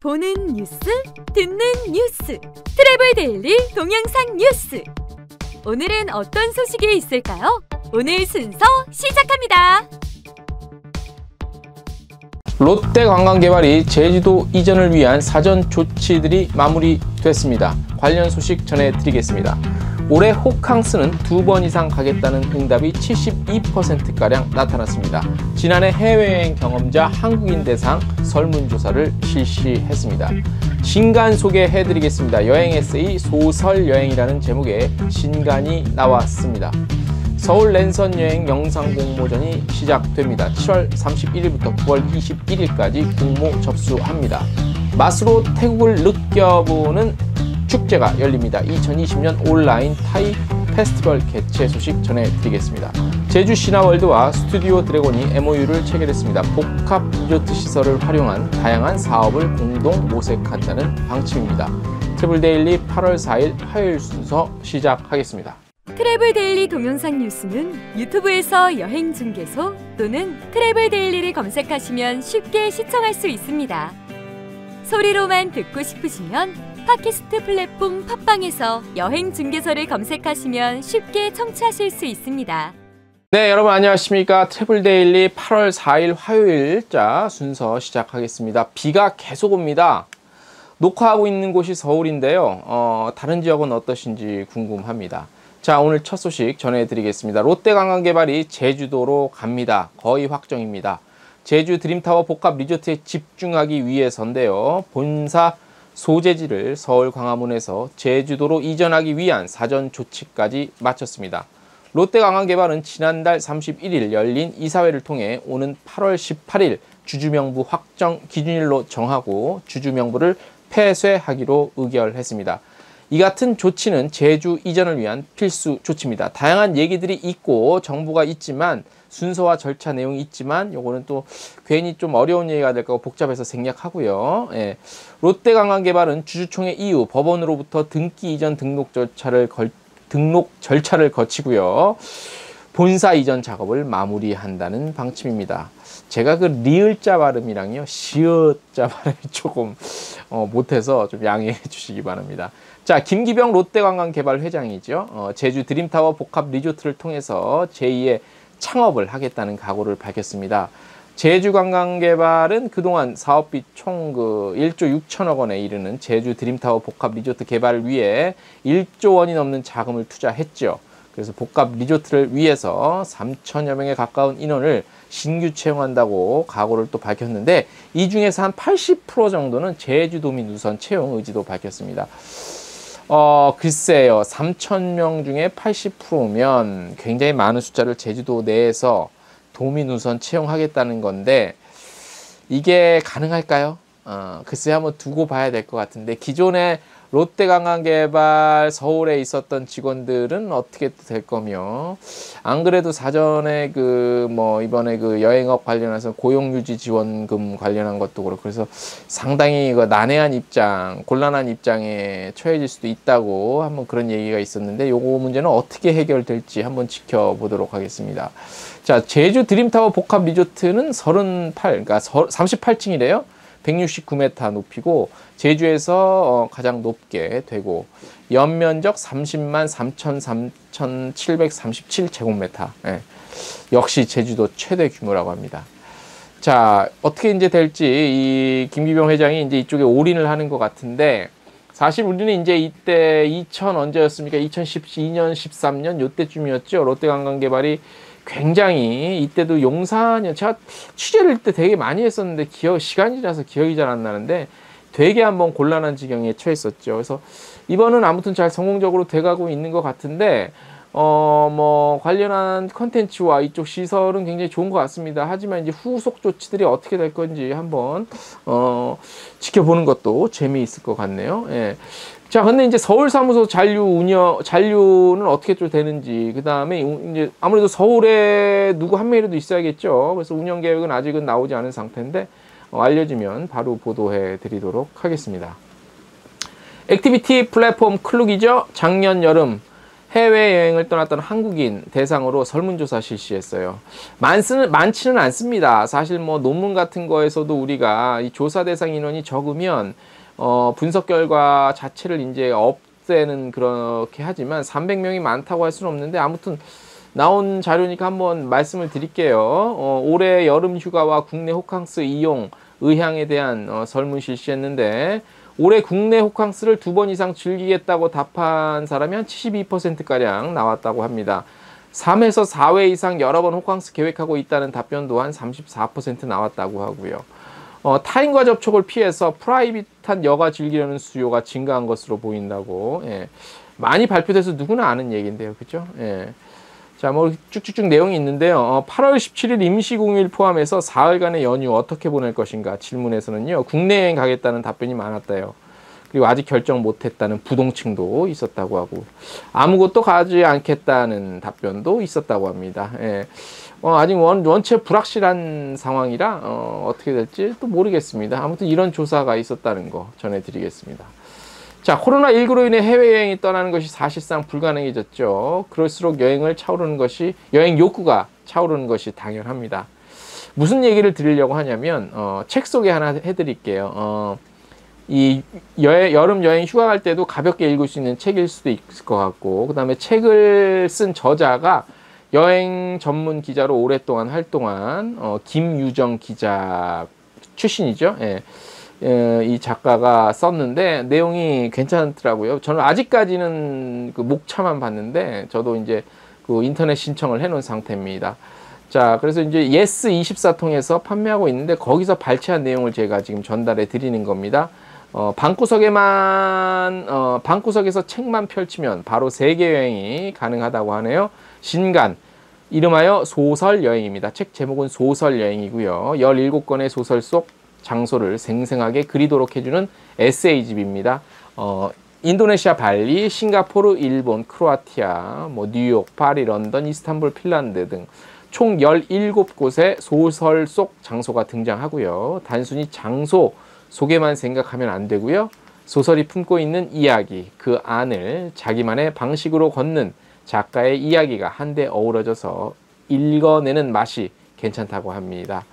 보는 뉴스, 듣는 뉴스, 트래블데일리 동영상 뉴스. 오늘은 어떤 소식이 있을까요? 오늘 순서 시작합니다. 롯데관광개발이 제주도 이전을 위한 사전 조치들이 마무리됐습니다. 관련 소식 전해드리겠습니다. 올해 호캉스는 2번 이상 가겠다는 응답이 72%가량 나타났습니다. 지난해 해외여행 경험자 한국인 대상 설문조사를 실시했습니다. 신간 소개해드리겠습니다. 여행 에세이 소설여행이라는 제목의 신간이 나왔습니다. 서울 랜선 여행 영상 공모전이 시작됩니다. 7월 31일부터 9월 21일까지 공모 접수합니다. 맛으로 태국을 느껴보는 축제가 열립니다. 2020년 온라인 타이 페스티벌 개최 소식 전해드리겠습니다. 제주 신화월드와 스튜디오 드래곤이 MOU를 체결했습니다. 복합 리조트 시설을 활용한 다양한 사업을 공동 모색한다는 방침입니다. 트래블데일리 8월 4일 화요일 순서 시작하겠습니다. 트래블데일리 동영상 뉴스는 유튜브에서 여행중개소 또는 트래블데일리를 검색하시면 쉽게 시청할 수 있습니다. 소리로만 듣고 싶으시면 팟캐스트 플랫폼 팟빵에서 여행중개소를 검색하시면 쉽게 청취하실 수 있습니다. 네, 여러분 안녕하십니까. 트래블데일리 8월 4일 화요일자 순서 시작하겠습니다. 비가 계속 옵니다. 녹화하고 있는 곳이 서울인데요. 다른 지역은 어떠신지 궁금합니다. 자, 오늘 첫 소식 전해드리겠습니다. 롯데관광개발이 제주도로 갑니다. 거의 확정입니다. 제주 드림타워 복합 리조트에 집중하기 위해서인데요. 본사 소재지를 서울 광화문에서 제주도로 이전하기 위한 사전 조치까지 마쳤습니다. 롯데관광개발은 지난달 31일 열린 이사회를 통해 오는 8월 18일 주주명부 확정 기준일로 정하고 주주명부를 폐쇄하기로 의결했습니다. 이 같은 조치는 제주 이전을 위한 필수 조치입니다. 다양한 얘기들이 있고 정보가 있지만 순서와 절차 내용이 있지만 요거는 또 괜히 좀 어려운 얘기가 될까 복잡해서 생략하고요. 예. 롯데관광개발은 주주총회 이후 법원으로부터 등기 이전 등록 절차를 거치고요. 본사 이전 작업을 마무리한다는 방침입니다. 제가 그 리을자 발음이랑요 시읒자 발음이 조금 못해서 좀 양해해 주시기 바랍니다. 자, 김기병 롯데관광개발 회장이죠. 제주 드림타워 복합 리조트를 통해서 제2의 창업을 하겠다는 각오를 밝혔습니다. 제주관광개발은 그동안 사업비 총 1조 6천억 원에 이르는 제주 드림타워 복합 리조트 개발을 위해 1조 원이 넘는 자금을 투자했죠. 그래서 복합 리조트를 위해서 3천여 명에 가까운 인원을 신규 채용한다고 각오를 또 밝혔는데 이 중에서 한 80% 정도는 제주도민 우선 채용 의지도 밝혔습니다. 글쎄요. 3,000명 중에 80%면 굉장히 많은 숫자를 제주도 내에서 도민 우선 채용하겠다는 건데 이게 가능할까요? 글쎄 한번 두고 봐야 될 것 같은데 기존에 롯데관광개발 서울에 있었던 직원들은 어떻게 될 거며 안 그래도 사전에 이번에 여행업 관련해서 고용유지 지원금 관련한 것도 그렇고 그래서 상당히 난해한 입장, 곤란한 입장에 처해질 수도 있다고 한번 그런 얘기가 있었는데 요거 문제는 어떻게 해결될지 한번 지켜보도록 하겠습니다. 자, 제주 드림타워 복합 리조트는 38층이래요. 169m 높이고 제주에서 가장 높게 되고 연면적 30만 3,737제곱미터. 예. 역시 제주도 최대 규모라고 합니다. 자, 어떻게 이제 될지 이 김기병 회장이 이제 이쪽에 올인을 하는 것 같은데 사실 우리는 이제 이때 언제였습니까? 2012년, 13년 요때쯤이었죠. 롯데관광개발이 굉장히 이때도 용산이요. 제가 취재를 이때 되게 많이 했었는데 시간이 지나서 기억이 잘 안 나는데 되게 한번 곤란한 지경에 처했었죠. 그래서 이번은 아무튼 잘 성공적으로 돼가고 있는 것 같은데 관련한 컨텐츠와 이쪽 시설은 굉장히 좋은 것 같습니다. 하지만 이제 후속 조치들이 어떻게 될 건지 한번 지켜보는 것도 재미있을 것 같네요. 예. 자, 근데 이제 서울사무소 잔류는 어떻게 좀 되는지, 그 다음에 이제 아무래도 서울에 누구 한 명이라도 있어야겠죠. 그래서 운영 계획은 아직은 나오지 않은 상태인데, 알려지면 바로 보도해 드리도록 하겠습니다. 액티비티 플랫폼 클룩이죠. 작년 여름 해외여행을 떠났던 한국인 대상으로 설문조사 실시했어요. 많지는 않습니다. 사실 뭐 논문 같은 거에서도 우리가 이 조사 대상 인원이 적으면 분석 결과 자체를 이제 없애는 그렇게 하지만 300명이 많다고 할 수는 없는데 아무튼 나온 자료니까 한번 말씀을 드릴게요. 올해 여름 휴가와 국내 호캉스 이용 의향에 대한 설문 실시했는데 올해 국내 호캉스를 2번 이상 즐기겠다고 답한 사람이 한 72%가량 나왔다고 합니다. 3에서 4회 이상 여러 번 호캉스 계획하고 있다는 답변도 한 34% 나왔다고 하고요. 타인과 접촉을 피해서 프라이빗한 여가 즐기려는 수요가 증가한 것으로 보인다고. 예. 많이 발표돼서 누구나 아는 얘기인데요. 그죠? 예. 자, 뭐 쭉쭉쭉 내용이 있는데요. 8월 17일 임시공휴일 포함해서 4일간의 연휴 어떻게 보낼 것인가 질문에서는요. 국내 여행 가겠다는 답변이 많았대요. 그리고 아직 결정 못했다는 부동층도 있었다고 하고 아무것도 가지 않겠다는 답변도 있었다고 합니다. 예. 아직 원체 불확실한 상황이라 어떻게 될지 또 모르겠습니다. 아무튼 이런 조사가 있었다는 거 전해드리겠습니다. 자, 코로나19로 인해 해외여행이 떠나는 것이 사실상 불가능해졌죠. 그럴수록 여행 욕구가 차오르는 것이 당연합니다. 무슨 얘기를 드리려고 하냐면, 책 소개 하나 해드릴게요. 이 여름 여행 휴가 갈 때도 가볍게 읽을 수 있는 책일 수도 있을 것 같고, 그 다음에 책을 쓴 저자가 여행 전문 기자로 오랫동안 활동한, 김유정 기자 출신이죠. 예. 이 작가가 썼는데 내용이 괜찮더라고요. 저는 아직까지는 그 목차만 봤는데 저도 이제 그 인터넷 신청을 해놓은 상태입니다. 자, 그래서 이제 예스24 통해서 판매하고 있는데 거기서 발췌한 내용을 제가 지금 전달해 드리는 겁니다. 방구석에서 책만 펼치면 바로 세계 여행이 가능하다고 하네요. 신간. 이름하여 소설 여행입니다. 책 제목은 소설 여행이고요. 17권의 소설 속 장소를 생생하게 그리도록 해주는 에세이집입니다. 인도네시아 발리, 싱가포르, 일본, 크로아티아, 뉴욕, 파리, 런던, 이스탄불, 핀란드 등 총 17곳의 소설 속 장소가 등장하고요. 단순히 장소 소개만 생각하면 안 되고요. 소설이 품고 있는 이야기, 그 안을 자기만의 방식으로 걷는 작가의 이야기가 한데 어우러져서 읽어내는 맛이 괜찮다고 합니다.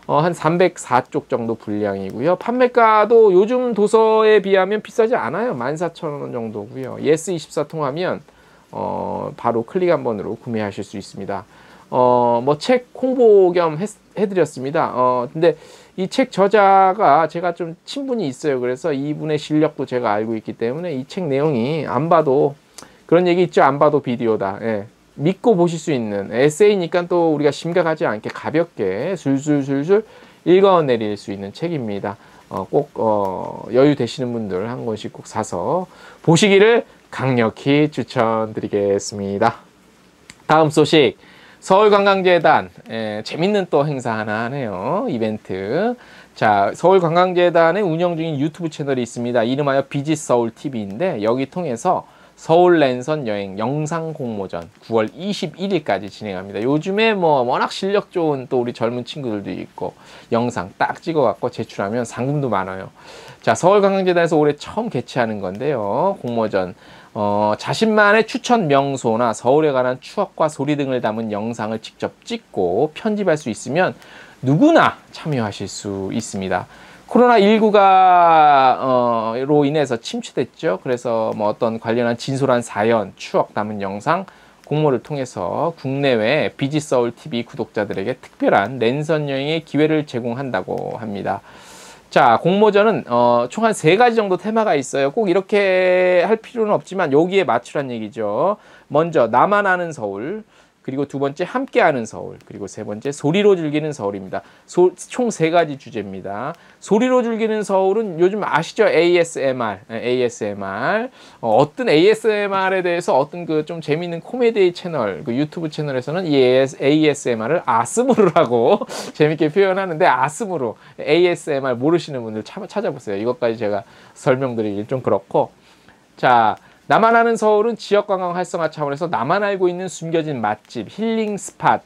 한 304쪽 정도 분량이고요. 판매가도 요즘 도서에 비하면 비싸지 않아요. 14,000원 정도고요. 예스24 통하면 바로 클릭 한 번으로 구매하실 수 있습니다. 책 홍보 겸 해드렸습니다. 근데 이 책 저자가 제가 좀 친분이 있어요. 그래서 이분의 실력도 제가 알고 있기 때문에 이 책 내용이 안 봐도 그런 얘기 있죠. 안 봐도 비디오다. 예. 믿고 보실 수 있는 에세이니까 또 우리가 심각하지 않게 가볍게 술술술술 읽어내릴 수 있는 책입니다. 꼭 여유 되시는 분들 한 권씩 꼭 사서 보시기를 강력히 추천드리겠습니다. 다음 소식, 서울관광재단 재밌는 또 행사 하나 하네요. 이벤트. 자, 서울관광재단의 운영 중인 유튜브 채널이 있습니다. 이름하여 비짓서울TV인데 여기 통해서 서울 랜선 여행 영상 공모전 9월 21일까지 진행합니다. 요즘에 워낙 실력 좋은 또 우리 젊은 친구들도 있고 영상 딱 찍어갖고 제출하면 상금도 많아요. 자, 서울관광재단에서 올해 처음 개최하는 건데요. 공모전. 자신만의 추천 명소나 서울에 관한 추억과 소리 등을 담은 영상을 직접 찍고 편집할 수 있으면 누구나 참여하실 수 있습니다. 코로나19가 로 인해서 침체됐죠. 그래서 어떤 관련한 진솔한 사연, 추억 담은 영상 공모를 통해서 국내외 비짓서울TV 구독자들에게 특별한 랜선 여행의 기회를 제공한다고 합니다. 자, 공모전은 총 한 3가지 정도 테마가 있어요. 꼭 이렇게 할 필요는 없지만 여기에 맞추란 얘기죠. 먼저 나만 아는 서울, 그리고 2번째 함께하는 서울, 그리고 3번째 소리로 즐기는 서울입니다. 총 3가지 주제입니다. 소리로 즐기는 서울은 요즘 아시죠? ASMR. 어떤 ASMR에 대해서 어떤 그 좀 재미있는 코미디 채널, 그 유튜브 채널에서는 이 ASMR을 아스무르라고 재밌게 표현하는데 아스무르, ASMR 모르시는 분들 찾아보세요. 이것까지 제가 설명드리기 좀 그렇고. 자, 나만 아는 서울은 지역관광 활성화 차원에서 나만 알고 있는 숨겨진 맛집, 힐링 스팟,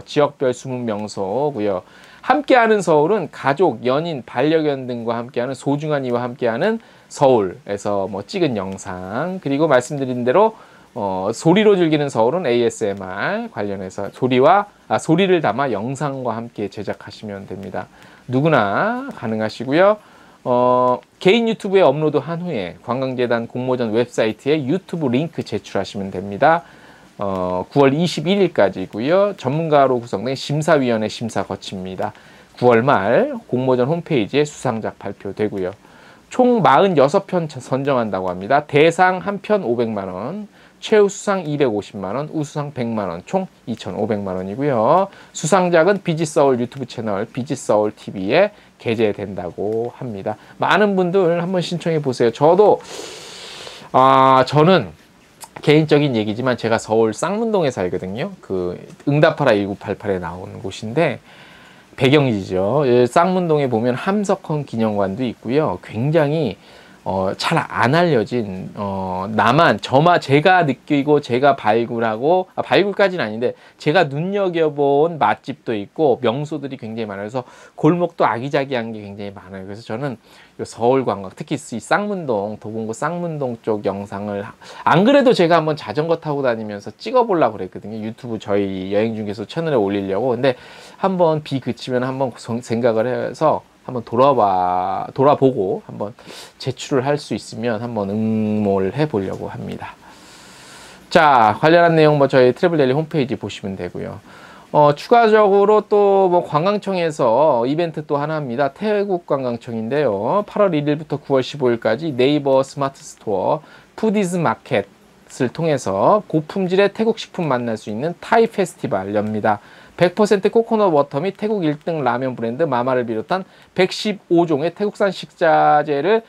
지역별 숨은 명소고요. 함께하는 서울은 가족, 연인, 반려견 등과 함께하는 소중한 이와 함께하는 서울에서 찍은 영상, 그리고 말씀드린 대로 소리로 즐기는 서울은 ASMR 관련해서 소리를 담아 영상과 함께 제작하시면 됩니다. 누구나 가능하시고요. 개인 유튜브에 업로드한 후에 관광재단 공모전 웹사이트에 유튜브 링크 제출하시면 됩니다. 9월 21일까지고요. 전문가로 구성된 심사위원회 심사 거칩니다. 9월 말 공모전 홈페이지에 수상작 발표되고요. 총 46편 선정한다고 합니다. 대상 한 편 500만 원, 최우수상 250만 원, 우수상 100만 원, 총 2,500만 원이고요. 수상작은 비지서울 유튜브 채널 비지서울 TV에 게재된다고 합니다. 많은 분들 한번 신청해 보세요. 저는 개인적인 얘기지만 제가 서울 쌍문동에 살거든요. 그 응답하라 1988에 나오는 곳인데 배경이죠. 쌍문동에 보면 함석헌 기념관도 있고요. 굉장히 잘 안 알려진 제가 느끼고 제가 발굴하고 발굴까지는 아닌데 제가 눈여겨본 맛집도 있고 명소들이 굉장히 많아요. 그래서 골목도 아기자기한 게 굉장히 많아요. 그래서 저는 서울 관광, 특히 이 쌍문동, 도봉구 쌍문동 쪽 영상을 안 그래도 제가 한번 자전거 타고 다니면서 찍어보려고 그랬거든요. 유튜브 저희 여행중개소 채널에 올리려고. 근데 한번 비 그치면 한번 생각을 해서 한번 돌아보고 한번 제출을 할 수 있으면 한번 응모를 해보려고 합니다. 자, 관련한 내용 저희 트래블데일리 홈페이지 보시면 되고요. 추가적으로 또 관광청에서 이벤트 또 하나 합니다. 태국 관광청인데요. 8월 1일부터 9월 15일까지 네이버 스마트 스토어 푸디즈 마켓을 통해서 고품질의 태국 식품 만날 수 있는 타이 페스티벌 엽니다. 100% 코코넛 워터 및 태국 1등 라면 브랜드 마마를 비롯한 115종의 태국산 식자재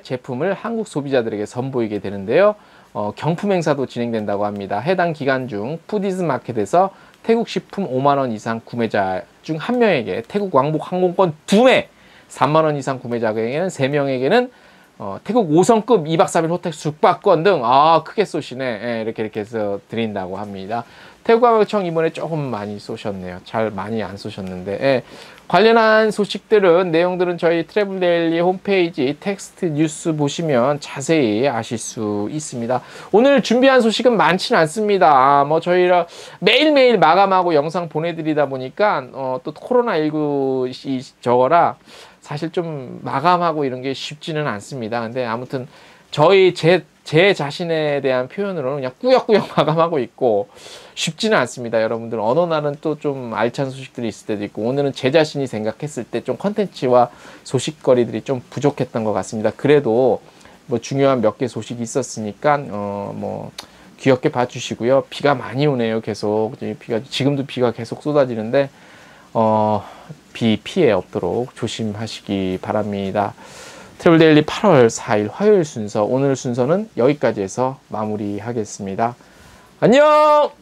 제품을 한국 소비자들에게 선보이게 되는데요. 경품 행사도 진행된다고 합니다. 해당 기간 중 푸디즈 마켓에서 태국 식품 5만 원 이상 구매자 중 1명에게 태국 왕복 항공권 2매, 3만 원 이상 구매자에게는 3명에게는 태국 5성급 2박 3일 호텔 숙박권 등 크게 쏘시네. 이렇게 해서 드린다고 합니다. 태국관광청 이번에 조금 많이 쏘셨네요. 잘 많이 안 쏘셨는데 관련한 소식들은 내용들은 저희 트래블데일리 홈페이지 텍스트 뉴스 보시면 자세히 아실 수 있습니다. 오늘 준비한 소식은 많지는 않습니다. 저희가 매일매일 마감하고 영상 보내드리다 보니까 또 코로나19 저거라 사실 좀 마감하고 이런 게 쉽지는 않습니다. 근데 아무튼 제 자신에 대한 표현으로는 그냥 꾸역꾸역 마감하고 있고 쉽지는 않습니다. 여러분들 어느 날은 또 좀 알찬 소식들이 있을 때도 있고 오늘은 제 자신이 생각했을 때 좀 컨텐츠와 소식거리들이 좀 부족했던 것 같습니다. 그래도 중요한 몇 개 소식이 있었으니까 귀엽게 봐주시고요. 비가 많이 오네요. 계속 지금도 비가 계속 쏟아지는데 비 피해 없도록 조심하시기 바랍니다. 트래블데일리 8월 4일 화요일 순서, 오늘 순서는 여기까지 해서 마무리하겠습니다. 안녕!